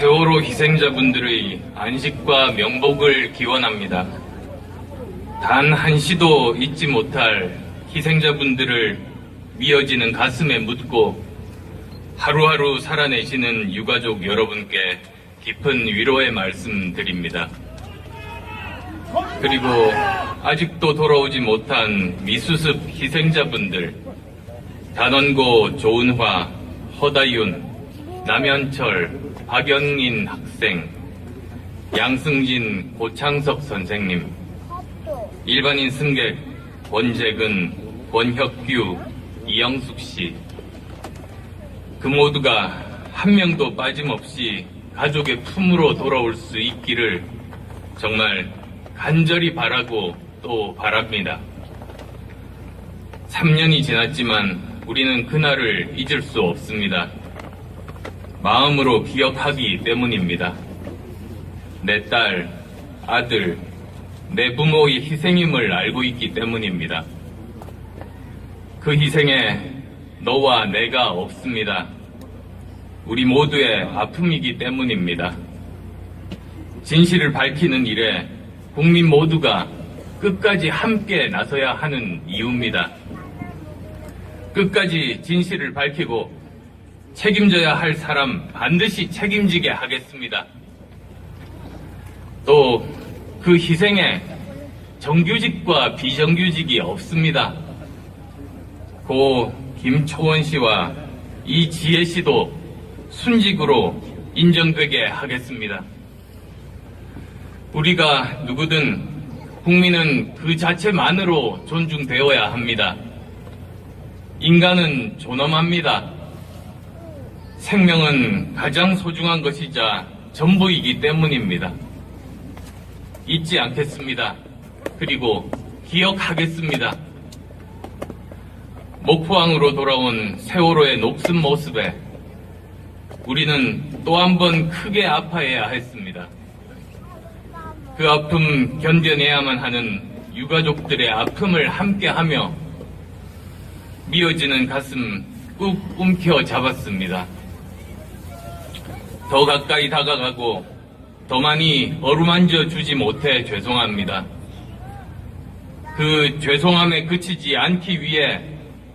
세월호 희생자분들의 안식과 명복을 기원합니다. 단 한시도 잊지 못할 희생자분들을 미어지는 가슴에 묻고 하루하루 살아내시는 유가족 여러분께 깊은 위로의 말씀 드립니다. 그리고 아직도 돌아오지 못한 미수습 희생자분들, 단원고 조은화, 허다윤, 남현철, 박영인 학생, 양승진, 고창석 선생님, 일반인 승객 권재근, 권혁규, 이영숙 씨, 그 모두가 한 명도 빠짐없이 가족의 품으로 돌아올 수 있기를 정말 간절히 바라고 또 바랍니다. 3년이 지났지만 우리는 그날을 잊을 수 없습니다. 마음으로 기억하기 때문입니다. 내 딸, 아들, 내 부모의 희생임을 알고 있기 때문입니다. 그 희생에 너와 내가 없습니다. 우리 모두의 아픔이기 때문입니다. 진실을 밝히는 일에 국민 모두가 끝까지 함께 나서야 하는 이유입니다. 끝까지 진실을 밝히고 책임져야 할 사람 반드시 책임지게 하겠습니다. 또 그 희생에 정규직과 비정규직이 없습니다. 고 김초원 씨와 이지혜 씨도 순직으로 인정되게 하겠습니다. 우리가 누구든 국민은 그 자체만으로 존중되어야 합니다. 인간은 존엄합니다. 생명은 가장 소중한 것이자 전부이기 때문입니다. 잊지 않겠습니다. 그리고 기억하겠습니다. 목포항으로 돌아온 세월호의 녹슨 모습에 우리는 또 한 번 크게 아파해야 했습니다. 그 아픔 견뎌내야만 하는 유가족들의 아픔을 함께하며 미어지는 가슴 꾹 움켜 잡았습니다. 더 가까이 다가가고 더 많이 어루만져 주지 못해 죄송합니다. 그 죄송함에 그치지 않기 위해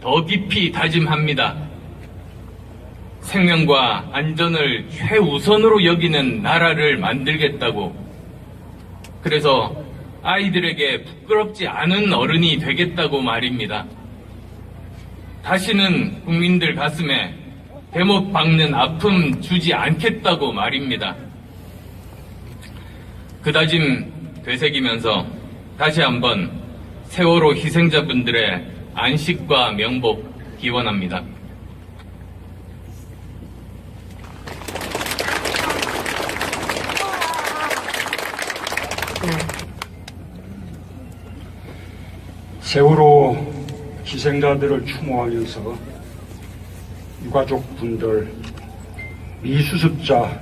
더 깊이 다짐합니다. 생명과 안전을 최우선으로 여기는 나라를 만들겠다고, 그래서 아이들에게 부끄럽지 않은 어른이 되겠다고 말입니다. 다시는 국민들 가슴에 대못 박는 아픔 주지 않겠다고 말입니다. 그 다짐 되새기면서 다시 한번 세월호 희생자분들의 안식과 명복 기원합니다. 세월호 희생자들을 추모하면서 유가족분들, 미수습자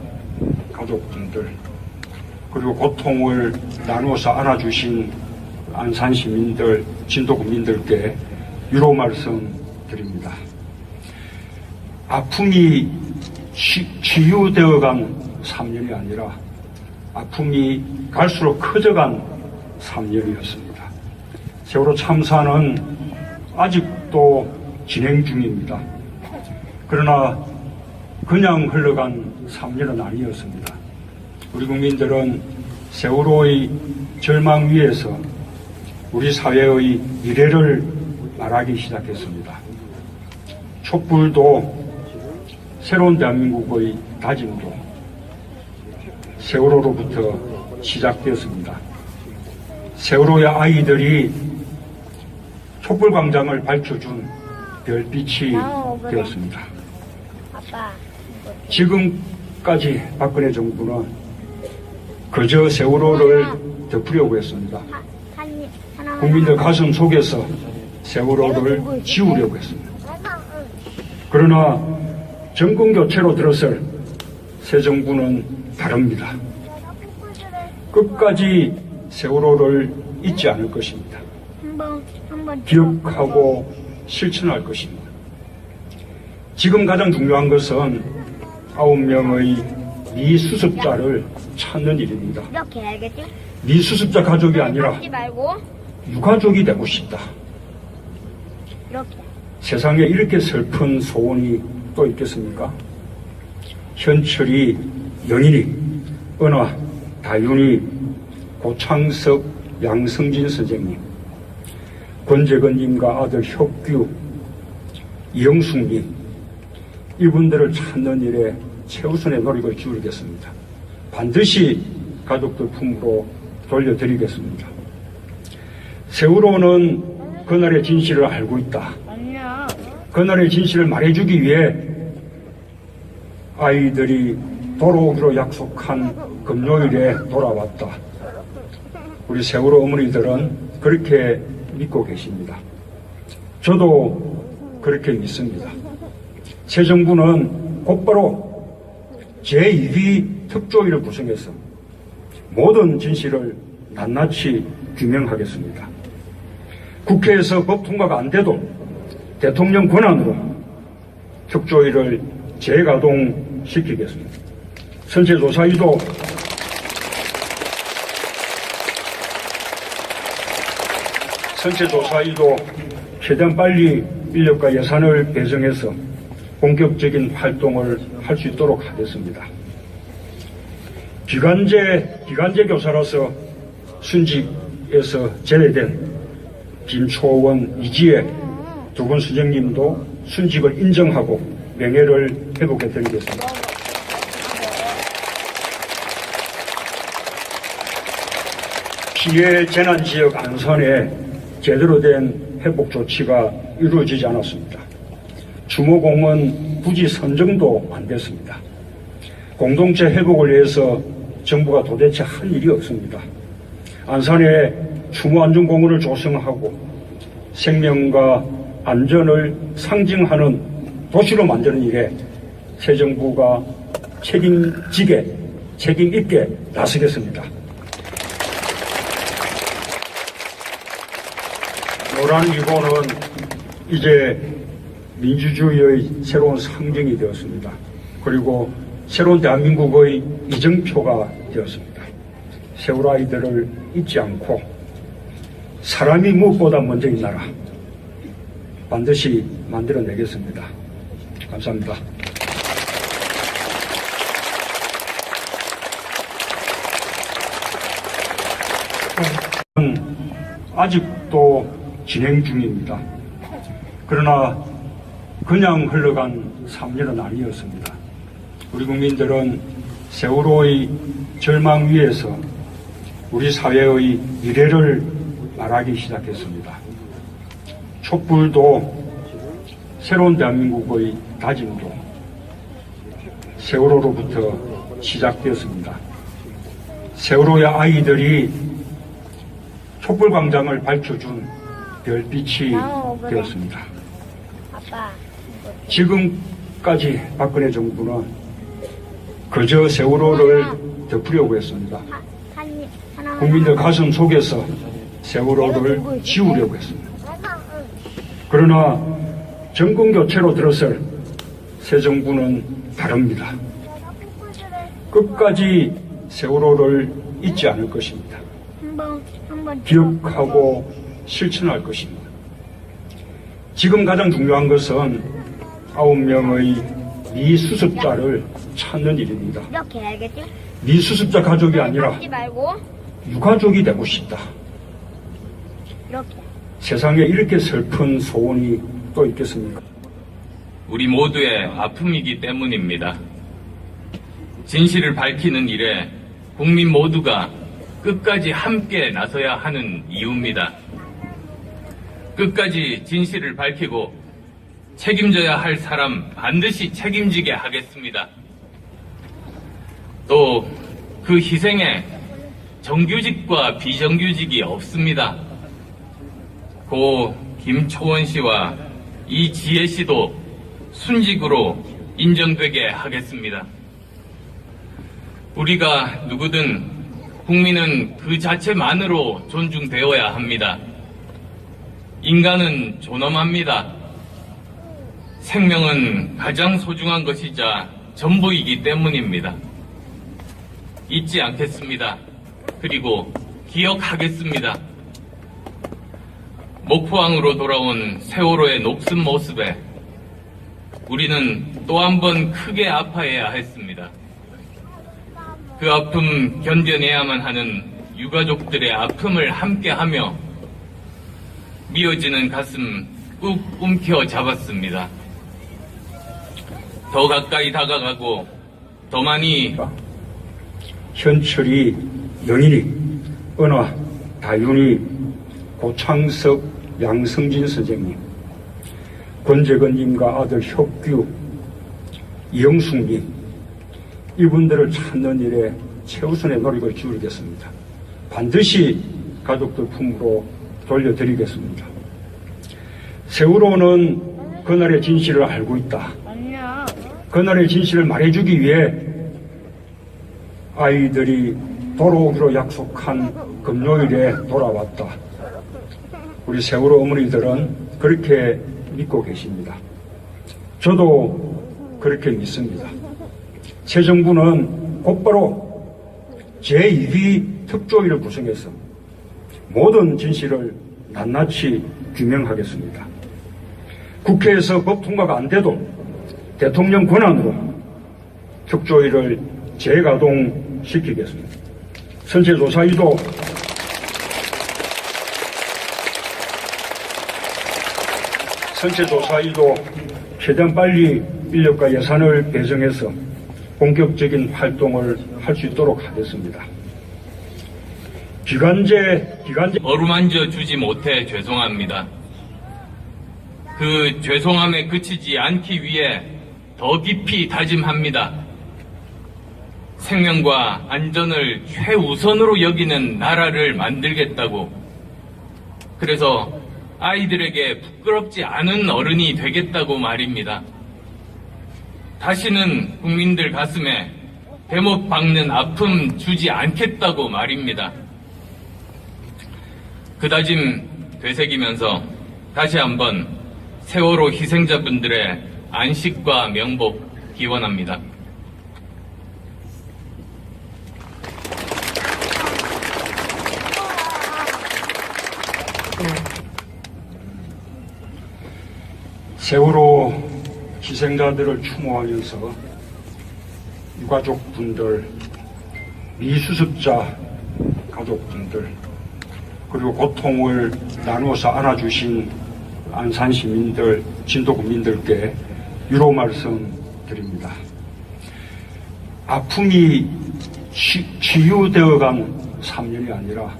가족분들, 그리고 고통을 나누어서 안아주신 안산 시민들, 진도 국민들께 위로 말씀드립니다. 아픔이 치유되어간 3년이 아니라 아픔이 갈수록 커져간 3년이었습니다. 세월호 참사는 아직도 진행 중입니다. 그러나 그냥 흘러간 3년은 아니었습니다. 우리 국민들은 세월호의 절망 위에서 우리 사회의 미래를 말하기 시작했습니다. 촛불도 새로운 대한민국의 다짐도 세월호로부터 시작되었습니다. 세월호의 아이들이 촛불광장을 밝혀준 별빛이 되었습니다. 지금까지 박근혜 정부는 그저 세월호를 덮으려고 했습니다. 국민들 가슴 속에서 세월호를 지우려고 했습니다. 그러나 정권 교체로 들어설 새 정부는 다릅니다. 끝까지 세월호를 잊지 않을 것입니다. 기억하고 실천할 것입니다. 지금 가장 중요한 것은 9명의 미수습자를 찾는 일입니다. 이렇게 알겠지? 미수습자 가족이 아니라 하지 말고 유가족이 되고 싶다. 이렇게. 세상에 이렇게 슬픈 소원이 또 있겠습니까? 현철이, 영인이, 은하, 다윤이, 고창석, 양성진 선생님, 권재건님과 아들 혁규, 이영숙님, 이분들을 찾는 일에 최우선의 노력을 기울이겠습니다. 반드시 가족들 품으로 돌려드리겠습니다. 세월호는 그날의 진실을 알고 있다. 아니야. 그날의 진실을 말해주기 위해 아이들이 돌아오기로 약속한 금요일에 돌아왔다. 우리 세월호 어머니들은 그렇게 믿고 계십니다. 저도 그렇게 믿습니다. 새 정부는 곧바로 제2기 특조위를 구성해서 모든 진실을 낱낱이 규명하겠습니다. 국회에서 법 통과가 안 돼도 대통령 권한으로 특조위를 재가동시키겠습니다. 선체조사위도 최대한 빨리 인력과 예산을 배정해서 본격적인 활동을 할 수 있도록 하겠습니다. 기간제 교사로서 순직에서 제외된 김초원, 이지혜 두 분 선생님도 순직을 인정하고 명예를 회복해 드리겠습니다. 피해 재난지역 안산에 제대로 된 회복 조치가 이루어지지 않았습니다. 추모공원 부지 선정도 안 됐습니다. 공동체 회복을 위해서 정부가 도대체 한 일이 없습니다. 안산에 추모안전공원을 조성하고 생명과 안전을 상징하는 도시로 만드는 일에 새 정부가 책임 있게 나서겠습니다. 노란 리본은 이제 민주주의의 새로운 상징이 되었습니다. 그리고 새로운 대한민국의 이정표가 되었습니다. 세월호 아이들을 잊지 않고 사람이 무엇보다 먼저인 나라 반드시 만들어내겠습니다. 감사합니다. 아직도 진행 중입니다. 그러나 그냥 흘러간 3년은 아니었습니다. 우리 국민들은 세월호의 절망 위에서 우리 사회의 미래를 말하기 시작했습니다. 촛불도 새로운 대한민국의 다짐도 세월호로부터 시작되었습니다. 세월호의 아이들이 촛불광장을 밝혀준 별빛이 되었습니다. 아빠. 지금까지 박근혜 정부는 그저 세월호를 덮으려고 했습니다. 한입 하나. 국민들 가슴 속에서 세월호를 지우려고 했습니다. 그러나 정권 교체로 들어설 새 정부는 다릅니다. 끝까지 세월호를 잊지 않을 것입니다. 한번 기억하고 실천할 것입니다. 지금 가장 중요한 것은 9명의 미수습자를 찾는 일입니다. 이렇게 알겠지? 미수습자 가족이 아니라 하지 말고 유가족이 되고 싶다. 이렇게. 세상에 이렇게 슬픈 소원이 또 있겠습니까? 우리 모두의 아픔이기 때문입니다. 진실을 밝히는 일에 국민 모두가 끝까지 함께 나서야 하는 이유입니다. 끝까지 진실을 밝히고 책임져야 할 사람 반드시 책임지게 하겠습니다. 또 그 희생에 정규직과 비정규직이 없습니다. 고 김초원 씨와 이지혜 씨도 순직으로 인정되게 하겠습니다. 우리가 누구든 국민은 그 자체만으로 존중되어야 합니다. 인간은 존엄합니다. 생명은 가장 소중한 것이자 전부이기 때문입니다. 잊지 않겠습니다. 그리고 기억하겠습니다. 목포항으로 돌아온 세월호의 녹슨 모습에 우리는 또 한 번 크게 아파해야 했습니다. 그 아픔 견뎌내야만 하는 유가족들의 아픔을 함께하며 미어지는 가슴 꾹 움켜 잡았습니다. 더 가까이 다가가고 더 많이 현철이, 영인이, 은화, 다윤이, 고창석, 양성진 선생님, 권재건님과 아들 혁규, 이영숙님, 이분들을 찾는 일에 최우선의 노력을 기울이겠습니다. 반드시 가족들 품으로 돌려드리겠습니다. 세월호는 그날의 진실을 알고 있다. 아니야. 그날의 진실을 말해주기 위해 아이들이 돌아오기로 약속한 금요일에 돌아왔다. 우리 세월호 어머니들은 그렇게 믿고 계십니다. 저도 그렇게 믿습니다. 새 정부는 곧바로 제2기 특조위를 구성해서 모든 진실을 낱낱이 규명하겠습니다. 국회에서 법 통과가 안 돼도 대통령 권한으로 특조위를 재가동시키겠습니다. 선체조사위도 최대한 빨리 인력과 예산을 배정해서 본격적인 활동을 할 수 있도록 하겠습니다. 기간제 어루만져 주지 못해 죄송합니다. 그 죄송함에 그치지 않기 위해 더 깊이 다짐합니다. 생명과 안전을 최우선으로 여기는 나라를 만들겠다고. 그래서 아이들에게 부끄럽지 않은 어른이 되겠다고 말입니다. 다시는 국민들 가슴에 대못 박는 아픔 주지 않겠다고 말입니다. 그 다짐 되새기면서 다시 한번 세월호 희생자분들의 안식과 명복 기원합니다. 세월호 희생자들을 추모하면서 유가족분들, 미수습자 가족분들, 그리고 고통을 나누어서 안아주신 안산시민들, 진도국민들께 위로 말씀드립니다. 아픔이 치유되어간 3년이 아니라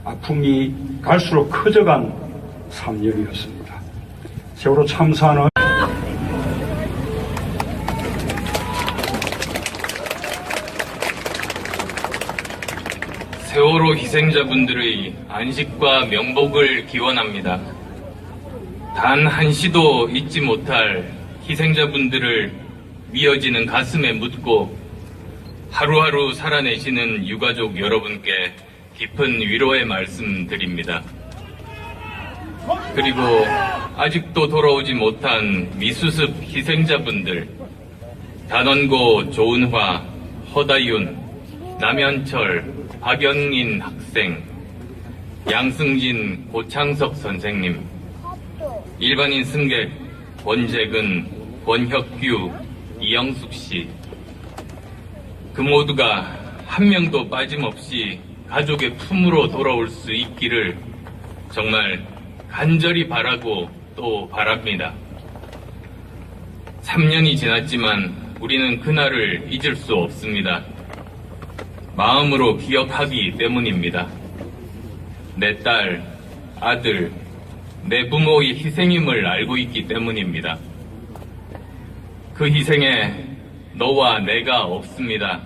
아픔이 갈수록 커져간 3년이었습니다. 세월호 참사는 세월호 희생자분들의 안식과 명복을 기원합니다. 단 한시도 잊지 못할 희생자분들을 미어지는 가슴에 묻고 하루하루 살아내시는 유가족 여러분께 깊은 위로의 말씀 드립니다. 그리고 아직도 돌아오지 못한 미수습 희생자분들, 단원고 조은화, 허다윤, 남현철, 박영인 학생, 양승진, 고창석 선생님, 일반인 승객 권재근, 권혁규, 이영숙 씨, 그 모두가 한 명도 빠짐없이 가족의 품으로 돌아올 수 있기를 정말 간절히 바라고 또 바랍니다. 3년이 지났지만 우리는 그날을 잊을 수 없습니다. 마음으로 기억하기 때문입니다. 내 딸, 아들, 내 부모의 희생임을 알고 있기 때문입니다. 그 희생에 너와 내가 없습니다.